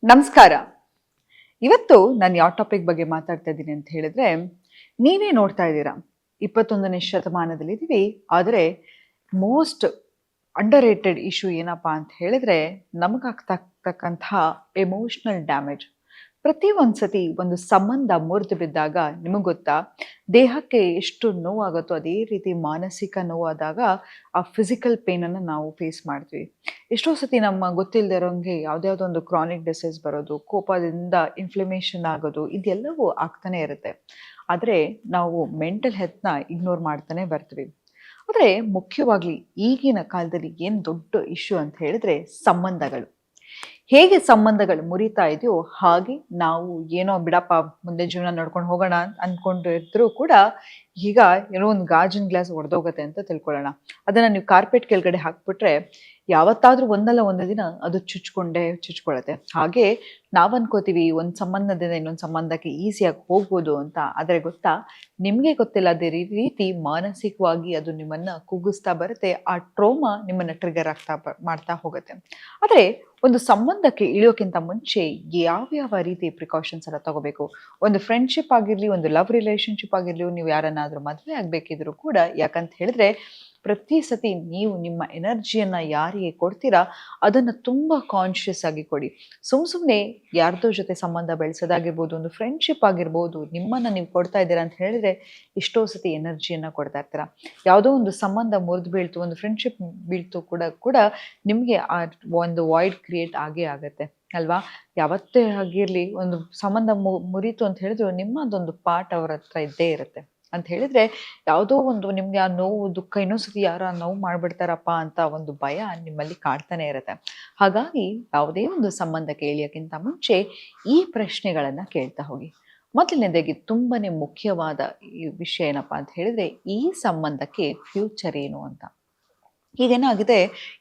ನಮಸ್ಕಾರ. ಇವತ್ತು ನಾನು ಯಾವ ಟಾಪಿಕ್ ಬಗ್ಗೆ ಮಾತಾಡ್ತಾ ಇದ್ದೀನಿ ಅಂತ ಹೇಳಿದ್ರೆ, ನೀವೇ ನೋಡ್ತಾ ಇದ್ದೀರಾ 21ನೇ ಶತಮಾನದಲ್ಲಿದ್ದೀವಿ. ಆದರೆ ಮೋಸ್ಟ್ ಅಂಡರ್ ರೇಟೆಡ್ ಇಶ್ಯೂ ಏನಪ್ಪಾ ಅಂತ ಹೇಳಿದ್ರೆ, ನಮಗಾಗ್ತಕ್ಕಂತಹ ಎಮೋಷನಲ್ ಡ್ಯಾಮೇಜ್. ಪ್ರತಿ ಒಂದ್ಸತಿ ಒಂದು ಸಂಬಂಧ ಮುರಿದು ಬಿದ್ದಾಗ ನಿಮಗೆ ಗೊತ್ತಾ, ದೇಹಕ್ಕೆ ಎಷ್ಟು ನೋವಾಗುತ್ತೋ ಅದೇ ರೀತಿ ಮಾನಸಿಕ ನೋವಾದಾಗ ಆ ಫಿಸಿಕಲ್ ಪೇನನ್ನು ನಾವು ಫೇಸ್ ಮಾಡ್ತೀವಿ. ಎಷ್ಟೋ ಸತಿ ನಮ್ಮ ಗೊತ್ತಿಲ್ಲದೆ ಇರೋಂಗೆ ಯಾವುದ್ಯಾವುದೋ ಒಂದು ಕ್ರಾನಿಕ್ ಡಿಸೀಸ್ ಬರೋದು, ಕೋಪದಿಂದ ಇನ್ಫ್ಲಮೇಷನ್ ಆಗೋದು, ಇದೆಲ್ಲವೂ ಆಗ್ತಾನೆ ಇರುತ್ತೆ. ಆದರೆ ನಾವು ಮೆಂಟಲ್ ಹೆಲ್ತ್ನ ಇಗ್ನೋರ್ ಮಾಡ್ತಾನೆ ಬರ್ತೀವಿ. ಆದರೆ ಮುಖ್ಯವಾಗಿ ಈಗಿನ ಕಾಲದಲ್ಲಿ ಏನು ದೊಡ್ಡ ಇಶ್ಯೂ ಅಂತ ಹೇಳಿದ್ರೆ ಸಂಬಂಧಗಳು. ಹೇಗೆ ಸಂಬಂಧಗಳು ಮುರಿತಾ ಇದೆಯೋ ಹಾಗೆ ನಾವು ಏನೋ ಬಿಡಪ್ಪ ಮುಂದೆ ಜೀವನ ನೋಡ್ಕೊಂಡು ಹೋಗೋಣ ಅಂತ ಅಂದ್ಕೊಂಡಿದ್ರು ಕೂಡ ಈಗ ಏನೋ ಒಂದು ಗಾಜಿನ ಗ್ಲಾಸ್ ಒಡೆದೋಗುತ್ತೆ ಅಂತ ತಿಳ್ಕೊಳ್ಳೋಣ. ಅದನ್ನು ನೀವು ಕಾರ್ಪೆಟ್ ಕೆಳಗಡೆ ಹಾಕ್ಬಿಟ್ರೆ ಯಾವತ್ತಾದ್ರೂ ಒಂದಲ್ಲ ಒಂದು ದಿನ ಅದು ಚುಚ್ಕೊಳ್ಳುತ್ತೆ. ಹಾಗೆ ನಾವು ಅನ್ಕೋತೀವಿ ಒಂದು ಸಂಬಂಧದಿಂದ ಇನ್ನೊಂದು ಸಂಬಂಧಕ್ಕೆ ಈಸಿಯಾಗಿ ಹೋಗ್ಬೋದು ಅಂತ. ಆದರೆ ಗೊತ್ತಾ, ನಿಮಗೆ ಗೊತ್ತಿಲ್ಲ ಅದೇ ರೀತಿ ಮಾನಸಿಕವಾಗಿ ಅದು ನಿಮ್ಮನ್ನ ಕುಗ್ಗಿಸ್ತಾ ಬರುತ್ತೆ. ಆ ಟ್ರೋಮಾ ನಿಮ್ಮನ್ನ ಟ್ರಿಗರ್ ಮಾಡ್ತಾ ಹೋಗುತ್ತೆ. ಆದರೆ ಒಂದು ಸಂಬಂಧಕ್ಕೆ ಇಳಿಯೋಕ್ಕಿಂತ ಮುಂಚೆ ಯಾವ ರೀತಿ ಪ್ರಿಕಾಷನ್ಸ್ ಎಲ್ಲ ತಗೋಬೇಕು. ಒಂದು ಫ್ರೆಂಡ್ಶಿಪ್ ಆಗಿರಲಿ, ಒಂದು ಲವ್ ರಿಲೇಶನ್ಶಿಪ್ ಆಗಿರಲಿ, ನೀವು ಯಾರನ್ನಾದ್ರೂ ಮದುವೆ ಆಗಬೇಕಿದ್ರು ಕೂಡ, ಯಾಕಂತ ಹೇಳಿದ್ರೆ ಪ್ರತಿ ಸತಿ ನೀವು ನಿಮ್ಮ ಎನರ್ಜಿಯನ್ನು ಯಾರಿಗೆ ಕೊಡ್ತೀರಾ ಅದನ್ನು ತುಂಬ ಕಾನ್ಷಿಯಸ್ ಆಗಿ ಕೊಡಿ. ಸುಮ್ಮನೆ ಯಾರ್ದೋ ಜೊತೆ ಸಂಬಂಧ ಬೆಳೆಸೋದಾಗಿರ್ಬೋದು, ಒಂದು ಫ್ರೆಂಡ್ಶಿಪ್ ಆಗಿರ್ಬೋದು, ನಿಮ್ಮನ್ನು ನೀವು ಕೊಡ್ತಾ ಇದ್ದೀರಾ ಅಂತ ಹೇಳಿದ್ರೆ ಎಷ್ಟೋ ಸತಿ ಎನರ್ಜಿಯನ್ನು ಕೊಡ್ತಾ ಇರ್ತೀರ. ಯಾವುದೋ ಒಂದು ಸಂಬಂಧ ಮುರಿದು ಬೀಳ್ತು, ಒಂದು ಫ್ರೆಂಡ್ಶಿಪ್ ಬೀಳ್ತು ಕೂಡ ನಿಮಗೆ ಆ ಒಂದು ವಾಯ್ಡ್ ಕ್ರಿಯೇಟ್ ಆಗೇ ಆಗುತ್ತೆ ಅಲ್ವಾ. ಯಾವತ್ತೇ ಆಗಿರಲಿ, ಒಂದು ಸಂಬಂಧ ಮುರಿತು ಅಂತ ಹೇಳಿದ್ರು ನಿಮ್ಮದೊಂದು ಪಾರ್ಟ್ ಅವರ ಹತ್ರ ಇದ್ದೇ ಇರುತ್ತೆ. ಅಂತ ಹೇಳಿದ್ರೆ ಯಾವುದೋ ಒಂದು ನಿಮ್ಗೆ ಆ ನೋವು ದುಃಖ ಇನ್ನೊಂದ್ಸತಿ ಯಾರ ನೋವು ಮಾಡ್ಬಿಡ್ತಾರಪ್ಪ ಅಂತ ಒಂದು ಭಯ ನಿಮ್ಮಲ್ಲಿ ಕಾಡ್ತಾನೆ ಇರುತ್ತೆ. ಹಾಗಾಗಿ ಯಾವುದೇ ಒಂದು ಸಂಬಂಧಕ್ಕೆ ಇಳಿಯೋಕ್ಕಿಂತ ಮುಂಚೆ ಈ ಪ್ರಶ್ನೆಗಳನ್ನ ಕೇಳ್ತಾ ಹೋಗಿ. ಮೊದಲನೇದಾಗಿ ತುಂಬಾನೇ ಮುಖ್ಯವಾದ ಈ ವಿಷಯ ಏನಪ್ಪಾ ಅಂತ ಹೇಳಿದ್ರೆ, ಈ ಸಂಬಂಧಕ್ಕೆ ಫ್ಯೂಚರ್ ಏನು ಅಂತ. ಈಗೇನಾಗಿದೆ,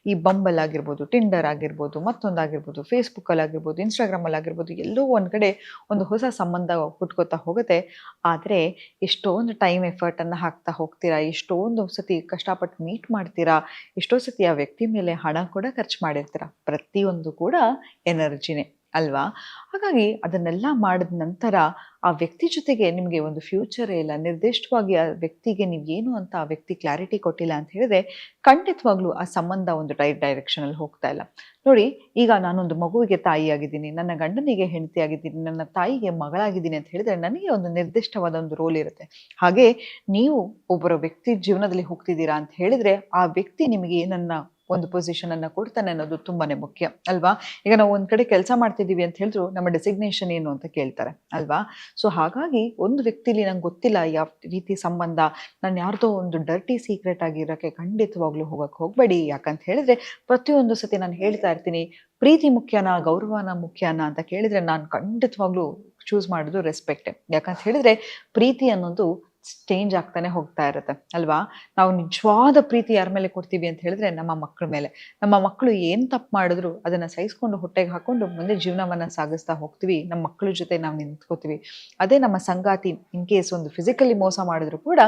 ಈ ಬಂಬಲ್ ಆಗಿರ್ಬೋದು, ಟಿಂಡರ್ ಆಗಿರ್ಬೋದು, ಮತ್ತೊಂದಾಗಿರ್ಬೋದು, ಫೇಸ್ಬುಕ್ಕಲ್ಲಿ ಆಗಿರ್ಬೋದು, ಇನ್ಸ್ಟಾಗ್ರಾಮಲ್ಲಿ ಆಗಿರ್ಬೋದು, ಎಲ್ಲೋ ಒಂದು ಕಡೆ ಒಂದು ಹೊಸ ಸಂಬಂಧ ಹುಟ್ಕೋತಾ ಹೋಗುತ್ತೆ. ಆದರೆ ಎಷ್ಟೊಂದು ಟೈಮ್ ಎಫರ್ಟನ್ನು ಹಾಕ್ತಾ ಹೋಗ್ತೀರಾ, ಎಷ್ಟೊಂದು ಸತಿ ಕಷ್ಟಪಟ್ಟು ಮೀಟ್ ಮಾಡ್ತೀರಾ, ಎಷ್ಟೋ ಸತಿ ಆ ವ್ಯಕ್ತಿ ಮೇಲೆ ಹಣ ಕೂಡ ಖರ್ಚು ಮಾಡಿರ್ತೀರ. ಪ್ರತಿಯೊಂದು ಕೂಡ ಎನರ್ಜಿನೇ ಅಲ್ವಾ. ಹಾಗಾಗಿ ಅದನ್ನೆಲ್ಲ ಮಾಡಿದ ನಂತರ ಆ ವ್ಯಕ್ತಿ ಜೊತೆಗೆ ನಿಮಗೆ ಒಂದು ಫ್ಯೂಚರ್ ಇಲ್ಲ, ನಿರ್ದಿಷ್ಟವಾಗಿ ಆ ವ್ಯಕ್ತಿಗೆ ನೀವು ಏನು ಅಂತ ಆ ವ್ಯಕ್ತಿ ಕ್ಲಾರಿಟಿ ಕೊಟ್ಟಿಲ್ಲ ಅಂತ ಹೇಳಿದ್ರೆ ಖಂಡಿತವಾಗ್ಲೂ ಆ ಸಂಬಂಧ ಒಂದು ಡೈರೆಕ್ಷನಲ್ಲಿ ಹೋಗ್ತಾ ಇಲ್ಲ. ನೋಡಿ, ಈಗ ನಾನೊಂದು ಮಗುವಿಗೆ ತಾಯಿಯಾಗಿದ್ದೀನಿ, ನನ್ನ ಗಂಡನಿಗೆ ಹೆಂಡತಿ ಆಗಿದ್ದೀನಿ, ನನ್ನ ತಾಯಿಗೆ ಮಗಳಾಗಿದ್ದೀನಿ ಅಂತ ಹೇಳಿದ್ರೆ ನನಗೆ ಒಂದು ನಿರ್ದಿಷ್ಟವಾದ ಒಂದು ರೋಲ್ ಇರುತ್ತೆ. ಹಾಗೆ ನೀವು ಒಬ್ಬರ ವ್ಯಕ್ತಿ ಜೀವನದಲ್ಲಿ ಹೋಗ್ತಿದ್ದೀರಾ ಅಂತ ಹೇಳಿದ್ರೆ ಆ ವ್ಯಕ್ತಿ ನಿಮಗೆ ಏನನ್ನ ಒಂದು ಪೊಸಿಷನ್ ಅನ್ನ ಕೊಡ್ತಾನೆ ಅನ್ನೋದು ತುಂಬಾನೇ ಮುಖ್ಯ ಅಲ್ವಾ. ಈಗ ನಾವು ಒಂದ್ ಕಡೆ ಕೆಲಸ ಮಾಡ್ತಿದ್ದೀವಿ ಅಂತ ಹೇಳಿದ್ರು ನಮ್ಮ ಡೆಸಿಗ್ನೇಷನ್ ಏನು ಅಂತ ಕೇಳ್ತಾರೆ ಅಲ್ವಾ. ಸೊ ಹಾಗಾಗಿ ಒಂದು ವ್ಯಕ್ತಿಲಿ ನಂಗೆ ಗೊತ್ತಿಲ್ಲ ಯಾವ ರೀತಿ ಸಂಬಂಧ, ನಾನು ಯಾರ್ದೋ ಒಂದು ಡರ್ಟಿ ಸೀಕ್ರೆಟ್ ಆಗಿರೋಕ್ಕೆ ಖಂಡಿತವಾಗ್ಲೂ ಹೋಗಕ್ಕೆ ಹೋಗ್ಬೇಡಿ. ಯಾಕಂತ ಹೇಳಿದ್ರೆ ಪ್ರತಿಯೊಂದು ಸತಿ ನಾನು ಹೇಳ್ತಾ ಇರ್ತೀನಿ, ಪ್ರೀತಿ ಮುಖ್ಯನಾ ಗೌರವನ ಮುಖ್ಯನಾ ಅಂತ ಕೇಳಿದ್ರೆ ನಾನು ಖಂಡಿತವಾಗ್ಲೂ ಚೂಸ್ ಮಾಡೋದು ರೆಸ್ಪೆಕ್ಟೇ. ಯಾಕಂತ ಹೇಳಿದ್ರೆ ಪ್ರೀತಿ ಅನ್ನೋದು ಚೇಂಜ್ ಆಗ್ತಾನೆ ಹೋಗ್ತಾ ಇರುತ್ತೆ ಅಲ್ವಾ. ನಾವು ನಿಜವಾದ ಪ್ರೀತಿ ಯಾರ ಮೇಲೆ ಕೊಡ್ತೀವಿ ಅಂತ ಹೇಳಿದ್ರೆ ನಮ್ಮ ಮಕ್ಕಳ ಮೇಲೆ. ನಮ್ಮ ಮಕ್ಕಳು ಏನ್ ತಪ್ಪು ಮಾಡಿದ್ರು ಅದನ್ನ ಸಹಿಸ್ಕೊಂಡು ಹೊಟ್ಟೆಗೆ ಹಾಕೊಂಡು ಮುಂದೆ ಜೀವನವನ್ನ ಸಾಗಿಸ್ತಾ ಹೋಗ್ತೀವಿ. ನಮ್ಮ ಮಕ್ಕಳ ಜೊತೆ ನಾವು ನಿಂತ್ಕೋತೀವಿ. ಅದೇ ನಮ್ಮ ಸಂಗಾತಿ ಇನ್ ಕೇಸ್ ಒಂದು ಫಿಸಿಕಲಿ ಮೋಸ ಮಾಡಿದ್ರು ಕೂಡ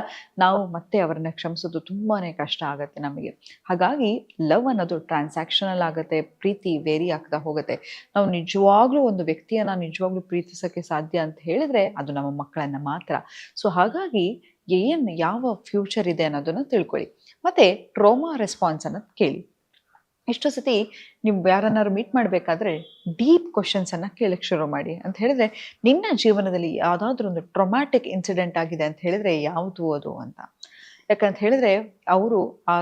ನಾವು ಮತ್ತೆ ಅವರನ್ನ ಕ್ಷಮಿಸೋದು ತುಂಬಾನೇ ಕಷ್ಟ ಆಗುತ್ತೆ ನಮಗೆ. ಹಾಗಾಗಿ ಲವ್ ಅನ್ನೋದು ಟ್ರಾನ್ಸಾಕ್ಷನಲ್ ಆಗುತ್ತೆ, ಪ್ರೀತಿ ವೇರಿ ಆಗ್ತಾ ಹೋಗುತ್ತೆ. ನಾವು ನಿಜವಾಗ್ಲೂ ಒಂದು ವ್ಯಕ್ತಿಯನ್ನ ನಿಜವಾಗ್ಲೂ ಪ್ರೀತಿಸಕ್ಕೆ ಸಾಧ್ಯ ಅಂತ ಹೇಳಿದ್ರೆ ಅದು ನಮ್ಮ ಮಕ್ಕಳನ್ನ ಮಾತ್ರ. ಸೊ ಹಾಗಾಗಿ ಯಾವ ಫ್ಯೂಚರ್ ಇದೆ ಅನ್ನೋದನ್ನ ತಿಳ್ಕೊಳ್ಳಿ. ಮತ್ತೆ ಟ್ರೋಮಾ ರೆಸ್ಪಾನ್ಸ್ ಅನ್ನೋದು ಕೇಳಿ. ಎಷ್ಟೋ ಸತಿ ನೀವು ಯಾರನ್ನಾರು ಮೀಟ್ ಮಾಡಬೇಕಾದ್ರೆ ಡೀಪ್ ಕ್ವಶನ್ಸ್ ಅನ್ನ ಕೇಳಕ್ಕೆ ಶುರು ಮಾಡಿ. ಅಂತ ಹೇಳಿದ್ರೆ ನಿನ್ನ ಜೀವನದಲ್ಲಿ ಯಾವುದಾದ್ರೂ ಒಂದು ಟ್ರೊಮ್ಯಾಟಿಕ್ ಇನ್ಸಿಡೆಂಟ್ ಆಗಿದೆ ಅಂತ ಹೇಳಿದ್ರೆ ಯಾವುದು ಅದು ಅಂತ. ಯಾಕಂತ ಹೇಳಿದ್ರೆ ಅವರು ಆ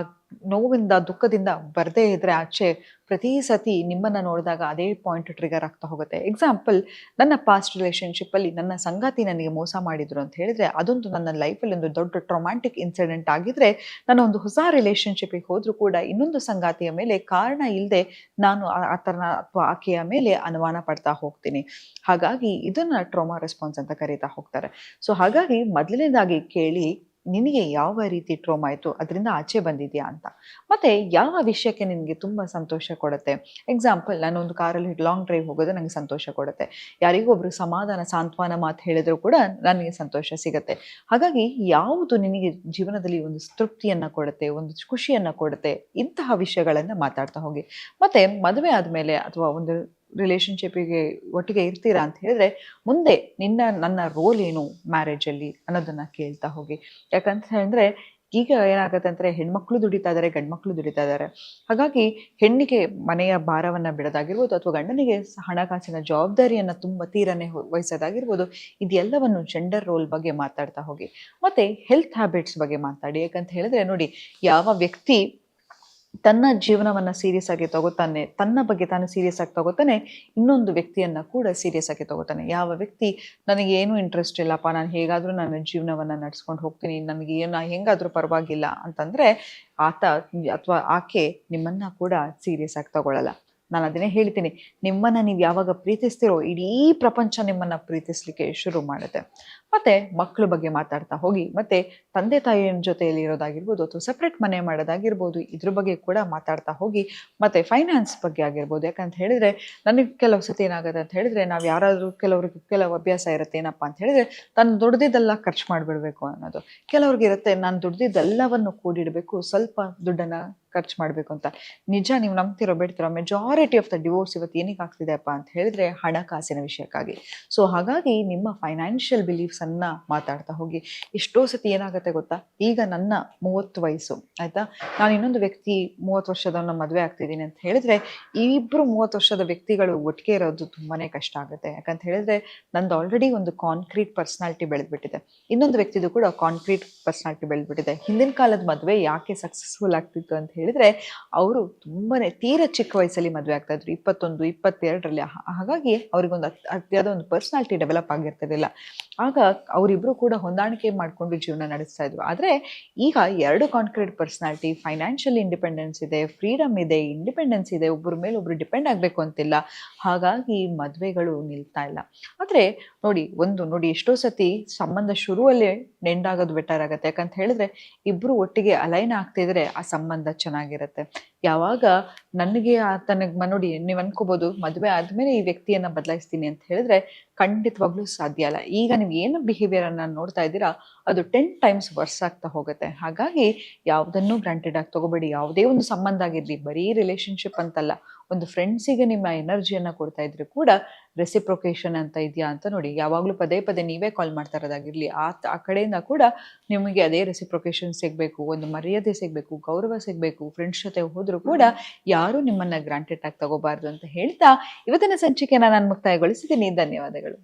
ನೋವಿಂದ ದುಃಖದಿಂದ ಬರದೇ ಇದ್ರೆ ಆಚೆ ಪ್ರತಿ ಸತಿ ನಿಮ್ಮನ್ನ ನೋಡಿದಾಗ ಅದೇ ಪಾಯಿಂಟ್ ಟ್ರಿಗರ್ ಆಗ್ತಾ ಹೋಗುತ್ತೆ. ಎಕ್ಸಾಂಪಲ್, ನನ್ನ ಪಾಸ್ಟ್ ರಿಲೇಶನ್ಶಿಪ್ ಅಲ್ಲಿ ನನ್ನ ಸಂಗಾತಿ ನನಗೆ ಮೋಸ ಮಾಡಿದ್ರು ಅಂತ ಹೇಳಿದ್ರೆ ಅದೊಂದು ನನ್ನ ಲೈಫಲ್ಲಿ ಒಂದು ದೊಡ್ಡ ಟ್ರೊಮ್ಯಾಟಿಕ್ ಇನ್ಸಿಡೆಂಟ್ ಆಗಿದ್ರೆ ನಾನು ಒಂದು ಹೊಸ ರಿಲೇಶನ್ಶಿಪ್ಗೆ ಹೋದ್ರೂ ಕೂಡ ಇನ್ನೊಂದು ಸಂಗಾತಿಯ ಮೇಲೆ ಕಾರಣ ಇಲ್ಲದೆ ನಾನು ಆತನ ಅಥವಾ ಆಕೆಯ ಮೇಲೆ ಅನುಮಾನ ಪಡ್ತಾ ಹೋಗ್ತೀನಿ. ಹಾಗಾಗಿ ಇದನ್ನ ಟ್ರೋಮಾ ರೆಸ್ಪಾನ್ಸ್ ಅಂತ ಕರೀತಾ ಹೋಗ್ತಾರೆ. ಸೊ ಹಾಗಾಗಿ ಮೊದಲನೇದಾಗಿ ಕೇಳಿ, ನಿನಗೆ ಯಾವ ರೀತಿ ಟ್ರೋಮಾ ಆಯಿತು, ಅದರಿಂದ ಆಚೆ ಬಂದಿದೆಯಾ ಅಂತ. ಮತ್ತೆ ಯಾವ ವಿಷಯಕ್ಕೆ ನಿನಗೆ ತುಂಬ ಸಂತೋಷ ಕೊಡುತ್ತೆ. ಎಕ್ಸಾಂಪಲ್, ನಾನೊಂದು ಕಾರಲ್ಲಿ ಲಾಂಗ್ ಡ್ರೈವ್ ಹೋಗೋದು ನನಗೆ ಸಂತೋಷ ಕೊಡುತ್ತೆ. ಯಾರಿಗೂ ಒಬ್ರು ಸಮಾಧಾನ ಸಾಂತ್ವನ ಮಾತು ಹೇಳಿದ್ರು ಕೂಡ ನನಗೆ ಸಂತೋಷ ಸಿಗುತ್ತೆ. ಹಾಗಾಗಿ ಯಾವುದು ನಿನಗೆ ಜೀವನದಲ್ಲಿ ಒಂದು ತೃಪ್ತಿಯನ್ನು ಕೊಡುತ್ತೆ, ಒಂದು ಖುಷಿಯನ್ನು ಕೊಡುತ್ತೆ, ಇಂತಹ ವಿಷಯಗಳನ್ನು ಮಾತಾಡ್ತಾ ಹೋಗಿ. ಮತ್ತೆ ಮದುವೆ ಆದಮೇಲೆ ಅಥವಾ ಒಂದು ರಿಲೇಶನ್‌ಶಿಪ್ಪಿಗೆ ಒಟ್ಟಿಗೆ ಇರ್ತೀರಾ ಅಂತ ಹೇಳಿದ್ರೆ, ಮುಂದೆ ನನ್ನ ರೋಲ್ ಏನು ಮ್ಯಾರೇಜಲ್ಲಿ ಅನ್ನೋದನ್ನ ಕೇಳ್ತಾ ಹೋಗಿ. ಯಾಕಂತ ಹೇಳಿದ್ರೆ ಈಗ ಏನಾಗತ್ತೆ ಅಂದ್ರೆ ಹೆಣ್ಮಕ್ಳು ದುಡಿತಾ ಇದ್ದಾರೆ, ಗಂಡ್ಮಕ್ಳು ದುಡಿತಾ ಇದ್ದಾರೆ. ಹಾಗಾಗಿ ಹೆಣ್ಣಿಗೆ ಮನೆಯ ಭಾರವನ್ನ ಬಿಡೋದಾಗಿರ್ಬೋದು ಅಥವಾ ಗಂಡನಿಗೆ ಹಣಕಾಸಿನ ಜವಾಬ್ದಾರಿಯನ್ನ ತುಂಬ ತೀರನೇ ವಹಿಸೋದಾಗಿರ್ಬೋದು, ಇದೆಲ್ಲವನ್ನು ಜೆಂಡರ್ ರೋಲ್ ಬಗ್ಗೆ ಮಾತಾಡ್ತಾ ಹೋಗಿ. ಮತ್ತೆ ಹೆಲ್ತ್ ಹ್ಯಾಬಿಟ್ಸ್ ಬಗ್ಗೆ ಮಾತಾಡಿ. ಯಾಕಂತ ಹೇಳಿದ್ರೆ ನೋಡಿ, ಯಾವ ವ್ಯಕ್ತಿ ತನ್ನ ಜೀವನವನ್ನ ಸೀರಿಯಸ್ ಆಗಿ ತಗೋತಾನೆ, ತನ್ನ ಬಗ್ಗೆ ತಾನು ಸೀರಿಯಸ್ ಆಗಿ ತಗೋತಾನೆ, ಇನ್ನೊಂದು ವ್ಯಕ್ತಿಯನ್ನ ಕೂಡ ಸೀರಿಯಸ್ ಆಗಿ ತಗೋತಾನೆ. ಯಾವ ವ್ಯಕ್ತಿ ನನಗೆ ಏನು ಇಂಟ್ರೆಸ್ಟ್ ಇಲ್ಲಪ್ಪ, ನಾನು ಹೇಗಾದ್ರೂ ನನ್ನ ಜೀವನವನ್ನ ನಡೆಸ್ಕೊಂಡು ಹೋಗ್ತೀನಿ, ನನಗೆ ಏನು ಹೆಂಗಾದ್ರೂ ಪರವಾಗಿಲ್ಲ ಅಂತಂದ್ರೆ ಆತ ಅಥವಾ ಆಕೆ ನಿಮ್ಮನ್ನ ಕೂಡ ಸೀರಿಯಸ್ ಆಗಿ ತಗೊಳ್ಳಲ್ಲ. ನಾನು ಅದನ್ನೇ ಹೇಳ್ತೀನಿ, ನಿಮ್ಮನ್ನ ನೀವು ಯಾವಾಗ ಪ್ರೀತಿಸ್ತಿರೋ ಇಡೀ ಪ್ರಪಂಚ ನಿಮ್ಮನ್ನ ಪ್ರೀತಿಸ್ಲಿಕ್ಕೆ ಶುರು ಮಾಡುತ್ತೆ. ಮತ್ತೆ ಮಕ್ಕಳ ಬಗ್ಗೆ ಮಾತಾಡ್ತಾ ಹೋಗಿ, ಮತ್ತೆ ತಂದೆ ತಾಯಿಯ ಜೊತೆಯಲ್ಲಿ ಇರೋದಾಗಿರ್ಬೋದು ಅಥವಾ ಸಪ್ರೇಟ್ ಮನೆ ಮಾಡೋದಾಗಿರ್ಬೋದು, ಇದ್ರ ಬಗ್ಗೆ ಕೂಡ ಮಾತಾಡ್ತಾ ಹೋಗಿ. ಮತ್ತೆ ಫೈನಾನ್ಸ್ ಬಗ್ಗೆ ಆಗಿರ್ಬೋದು. ಯಾಕಂತ ಹೇಳಿದ್ರೆ ನನಗೆ ಕೆಲವು ಸತಿ ಏನಾಗುತ್ತೆ ಅಂತ ಹೇಳಿದ್ರೆ, ನಾವು ಯಾರಾದರೂ ಕೆಲವ್ರಿಗೆ ಕೆಲವು ಅಭ್ಯಾಸ ಇರುತ್ತೆ, ಏನಪ್ಪಾ ಅಂತ ಹೇಳಿದ್ರೆ ತಾನು ದುಡ್ದಿದ್ದೆಲ್ಲ ಖರ್ಚು ಮಾಡಿಬಿಡ್ಬೇಕು ಅನ್ನೋದು. ಕೆಲವ್ರಿಗೆ ಇರುತ್ತೆ, ನಾನು ದುಡ್ದಿದ್ದೆಲ್ಲವನ್ನು ಕೂಡಿಡಬೇಕು, ಸ್ವಲ್ಪ ದುಡ್ಡನ್ನ ಖರ್ಚು ಮಾಡಬೇಕು ಅಂತ. ನಿಜ, ನೀವು ನಂಬ್ತಿರೋ ಬಿಡ್ತಿರೋ, ಮೆಜಾರಿಟಿ ಆಫ್ ದ ಡಿವೋರ್ಸ್ ಇವತ್ತು ಏನಕ್ಕೆ ಆಗ್ತಿದೆಯಪ್ಪ ಅಂತ ಹೇಳಿದ್ರೆ ಹಣಕಾಸಿನ ವಿಷಯಕ್ಕಾಗಿ. ಸೊ ಹಾಗಾಗಿ ನಿಮ್ಮ ಫೈನಾನ್ಷಿಯಲ್ ಬಿಲೀಫ್ಸ್ ಅನ್ನ ಮಾತಾಡ್ತಾ ಹೋಗಿ. ಎಷ್ಟೋ ಸತಿ ಏನಾಗುತ್ತೆ ಗೊತ್ತಾ, ಈಗ ನನ್ನ 30 ವಯಸ್ಸು ಆಯ್ತಾ, ನಾನು ಇನ್ನೊಂದು ವ್ಯಕ್ತಿ 30 ವರ್ಷದವನ್ನ ಮದುವೆ ಆಗ್ತಿದ್ದೀನಿ ಅಂತ ಹೇಳಿದ್ರೆ, ಈ ಇಬ್ರು 30 ವರ್ಷದ ವ್ಯಕ್ತಿಗಳು ಒಟ್ಟಿಗೆ ಇರೋದು ತುಂಬಾನೇ ಕಷ್ಟ ಆಗುತ್ತೆ. ಯಾಕಂತ ಹೇಳಿದ್ರೆ ನಂದು ಆಲ್ರೆಡಿ ಒಂದು ಕಾನ್ಕ್ರೀಟ್ ಪರ್ಸನಾಲಿಟಿ ಬೆಳೆದ್ಬಿಟ್ಟಿದೆ, ಇನ್ನೊಂದು ವ್ಯಕ್ತಿದು ಕೂಡ ಕಾನ್ಕ್ರೀಟ್ ಪರ್ಸನಾಲಿಟಿ ಬೆಳೆದ್ಬಿಟ್ಟಿದೆ. ಹಿಂದಿನ ಕಾಲದ ಮದುವೆ ಯಾಕೆ ಸಕ್ಸಸ್ಫುಲ್ ಆಗ್ತಿತ್ತು ಅಂತ ಹೇಳಿದ್ರೆ, ಅವರು ತುಂಬಾನೇ ತೀರ ಚಿಕ್ಕ ವಯಸ್ಸಲ್ಲಿ ಮದುವೆ ಆಗ್ತಾ ಇದ್ರು, 21, 22ರಲ್ಲಿ. ಹಾಗಾಗಿ ಅವ್ರಿಗೊಂದು ಅತಿಯಾದ ಒಂದು ಪರ್ಸನಾಲಿಟಿ ಡೆವಲಪ್ ಆಗಿರ್ತಿರ್ಲಿಲ್ಲ. ಆಗ ಅವರಿಬ್ರು ಕೂಡ ಹೊಂದಾಣಿಕೆ ಮಾಡಿಕೊಂಡು ಜೀವನ ನಡೆಸ್ತಾ ಇದ್ರು. ಆದ್ರೆ ಈಗ 2 ಕಾನ್ಕ್ರೀಟ್ ಪರ್ಸನಾಲಿಟಿ, ಫೈನಾನ್ಷಿಯಲ್ ಇಂಡಿಪೆಂಡೆನ್ಸ್ ಇದೆ, ಫ್ರೀಡಮ್ ಇದೆ, ಇಂಡಿಪೆಂಡೆನ್ಸ್ ಇದೆ, ಒಬ್ಬರ ಮೇಲೆ ಒಬ್ರು ಡಿಪೆಂಡ್ ಆಗಬೇಕು ಅಂತಿಲ್ಲ. ಹಾಗಾಗಿ ಮದುವೆಗಳು ನಿಲ್ತಾ ಇಲ್ಲ. ಆದ್ರೆ ನೋಡಿ ಎಷ್ಟೋ ಸತಿ ಸಂಬಂಧ ಶುರುವಲ್ಲೇ ನೆಂಡಾಗೋದು ಬೆಟರ್ ಆಗತ್ತೆ. ಯಾಕಂತ ಹೇಳಿದ್ರೆ ಇಬ್ರು ಒಟ್ಟಿಗೆ ಅಲೈನ್ ಆಗ್ತಿದ್ರೆ ಆ ಸಂಬಂಧ ಚೆನ್ನಾಗಿರುತ್ತೆ. ಯಾವಾಗ ನನಗೆ ಆತನಿಗೆ ನೋಡಿ, ನೀವು ಅನ್ಕೋಬಹುದು ಮದುವೆ ಆದ್ಮೇಲೆ ಈ ವ್ಯಕ್ತಿಯನ್ನ ಬದಲಾಯಿಸ್ತೀನಿ ಅಂತ ಹೇಳಿದ್ರೆ ಖಂಡಿತವಾಗ್ಲೂ ಸಾಧ್ಯ ಅಲ್ಲ. ಈಗ ನೀವು ಏನು ಬಿಹೇವಿಯರ್ ಅನ್ನ ನೋಡ್ತಾ ಇದ್ದೀರಾ ಅದು 10 ಟೈಮ್ಸ್ ವರ್ಸ್ ಆಗ್ತಾ ಹೋಗುತ್ತೆ. ಹಾಗಾಗಿ ಯಾವುದನ್ನು ಗ್ರಾಂಟೆಡ್ ಆಗಿ ತಗೋಬೇಡಿ. ಯಾವುದೇ ಒಂದು ಸಂಬಂಧ ಆಗಿರ್ಲಿ, ಬರೀ ರಿಲೇಶನ್ಶಿಪ್ ಅಂತಲ್ಲ, ಒಂದು ಫ್ರೆಂಡ್ಸಿಗೆ ನಿಮ್ಮ ಎನರ್ಜಿಯನ್ನ ಕೊಡ್ತಾ ಇದ್ರೆ ಕೂಡ ರೆಸಿಪ್ರೊಕೇಶನ್ ಅಂತ ಇದೆಯಾ ಅಂತ ನೋಡಿ. ಯಾವಾಗ್ಲೂ ಪದೇ ಪದೇ ನೀವೇ ಕಾಲ್ ಮಾಡ್ತಾ ಇರೋದಾಗಿರ್ಲಿ, ಆ ಕಡೆಯಿಂದ ಕೂಡ ನಿಮಗೆ ಅದೇ ರೆಸಿಪ್ರೊಕೇಶನ್ ಸಿಗ್ಬೇಕು, ಒಂದು ಮರ್ಯಾದೆ ಸಿಗ್ಬೇಕು, ಗೌರವ ಸಿಗ್ಬೇಕು. ಫ್ರೆಂಡ್ಸ್ ಜೊತೆ ಹೋದ್ರು ಕೂಡ ಯಾರು ನಿಮ್ಮನ್ನ ಗ್ರಾಂಟೆಡ್ ಆಗಿ ತಗೋಬಾರ್ದು ಅಂತ ಹೇಳ್ತಾ ಇವತ್ತಿನ ಸಂಚಿಕೆನ ನಾನು ಮುಕ್ತಾಯಗೊಳಿಸಿದ್ದೀನಿ. ಧನ್ಯವಾದಗಳು.